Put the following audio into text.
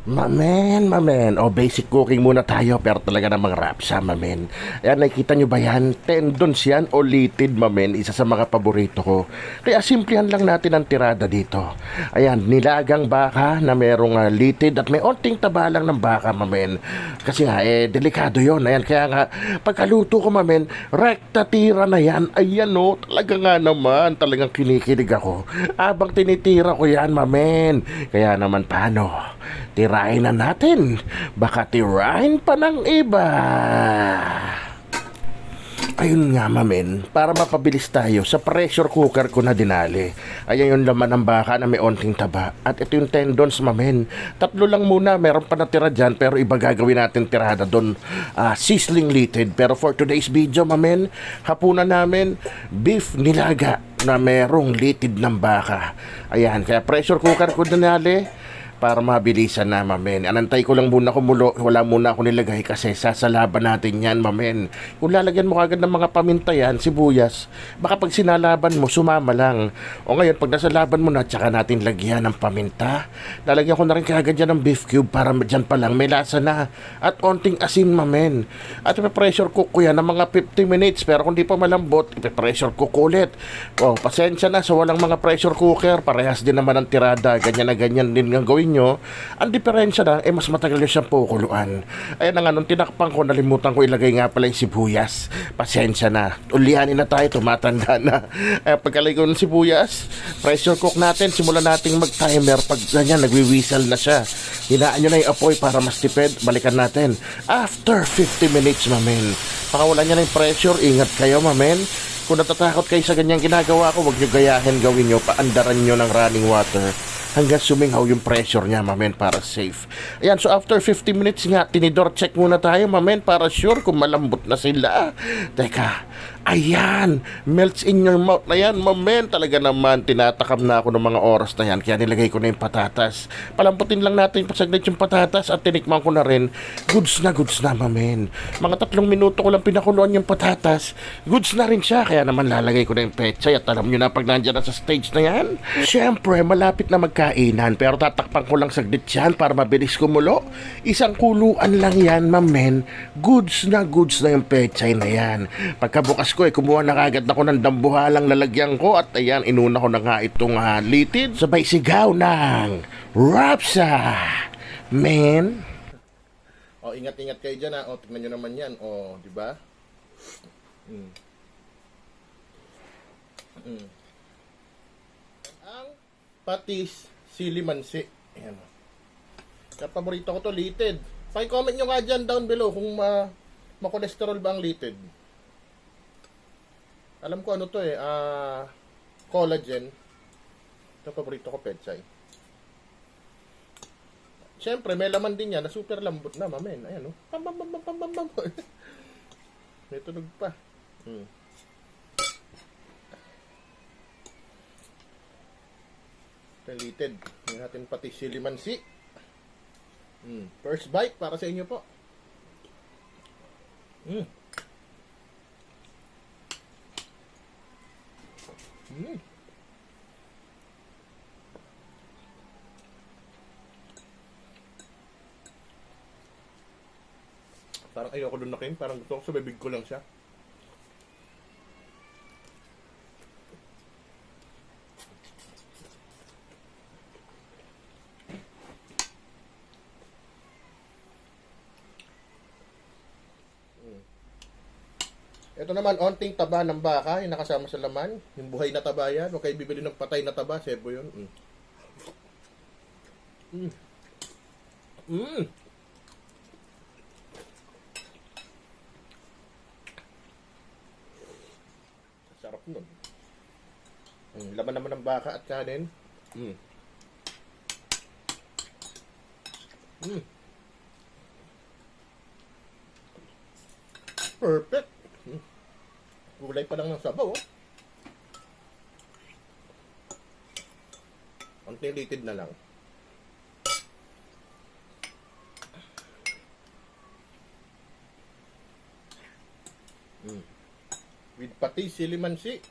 Mamen. O, basic cooking muna tayo, pero talaga namang rapsa, mamen. Ayan, nakikita nyo ba yan? Tendons yan o litid, mamen. Isa sa mga paborito ko. Kaya simplihan lang natin ang tirada dito. Ayan, nilagang baka na merong litid at may onting taba lang ng baka, mamen. Kasi nga, delikado yon. Ayan, kaya nga, pagkaluto ko, mamen, rekta tira na yan. Ayan, o, talaga nga naman. Talagang kinikilig ako. Abang tinitira ko yan, mamen. Kaya naman, paano? Tirahin na natin. Baka tirahin pa ng iba. Ayun nga, mamen, para mapabilis tayo, sa pressure cooker ko na dinali. Ayan yung laman ng baka na may onting taba. At ito yung tendons, mamen. Tatlo lang muna, meron pa natira dyan, pero iba gagawin natin tirada doon. Sizzling litid. Pero for today's video, mamen, hapunan namin beef nilaga na merong litid ng baka. Ayan, kaya pressure cooker ko dinali para mabilisan na, mamen. Anantay ko lang muna kumulo. Wala muna ako nilagay kasi sasalaban natin yan, mamen. Kung lalagyan mo agad ng mga paminta yan, sibuyas, baka pag sinalaban mo, sumama lang. O ngayon, pag nasalaban mo na, tsaka natin lagyan ng paminta. Lalagyan ko na rin kagad yan ng beef cube para dyan pa lang may lasa na. At onting asin, mamen. At ipe-pressure cook ko yan ng mga 50 minutes. Pero kung di pa malambot, ipe-pressure cook ulit. O, pasensya na sa walang mga pressure cooker. Parehas din naman ang tirada. Ganyan na ganyan din ang gawin nyo. Ang diferensya lang, mas matagal nyo siyang pukuluan. Ayan na nga, nung tinakpan ko, nalimutan ko ilagay nga pala yung sibuyas. Pasensya na. Ulihanin na tayo, tumatanda na. Pagkalagay ko ng sibuyas, pressure cook natin, simulan nating mag-timer. Pag ganyan, nagwi-whistle na siya. Hinaan nyo na yung apoy para mas tipid. Balikan natin. After 50 minutes, mamen. Pakawalan nyo na yung pressure, ingat kayo, mamen. Kung natatakot kayo sa ganyang ginagawa ko, huwag nyo gayahin, gawin nyo, paandaran nyo ng running water hanggang sumingaw yung pressure niya, mamen, para safe. Ayan, so after 50 minutes nga, tinidor check muna tayo, mamen, para sure kung malambot na sila. Teka, ayan, melts in your mouth na yan, mamen. Talaga naman, tinatakam na ako ng mga oras na yan, kaya nilagay ko na yung patatas. Palamputin lang natin pasaglit yung patatas at tinikman ko na rin. Goods na, mamen. Mga 3 minuto ko lang pinakuluan yung patatas. Goods na rin siya, kaya naman lalagay ko na yung pechay. At alam nyo na, pag nandiyan na sa stage na yan, syempre, malapit na magkainan. Pero tatakpan ko lang saglit yan para mabilis kumulo. Isang kuluan lang yan, mamen. Goods na yung pechay na yan. Pagkabukas ko, kumuha na kagad ako ng dambuhalang lalagyan ko. At ayan, inuna ko na nga itong litid. Sabay sigaw ng rapsa, men. O, ingat-ingat kayo dyan, ha. O, tignan nyo naman yan. O, di ba? Ang patis sili mansi. Ayan. Kaya paborito ko to, litid. Paki-comment nyo nga dyan down below kung ma-cholesterol ba ang litid. Alam ko ano to collagen. Ito paborito ko, pechay. Siyempre, may laman din yan na super lambot na, mamen. Ayan, oh. Pam. May tunog pa. Litid. Hindi natin pati sili mansi. First bite para sa inyo po. Parang ayoko doon na kayo. Parang gusto ko sa bibig ko lang siya. Ito naman, onting taba ng baka, yung nakasama sa laman. Yung buhay na taba yan. Huwag kayo bibili ng patay na taba. Sebo yun. Sarap nun. Laman naman ng baka at kanin. Perfect. Gulay pa lang ng sabaw, oh. Konting litid na lang. With pati sili mansi.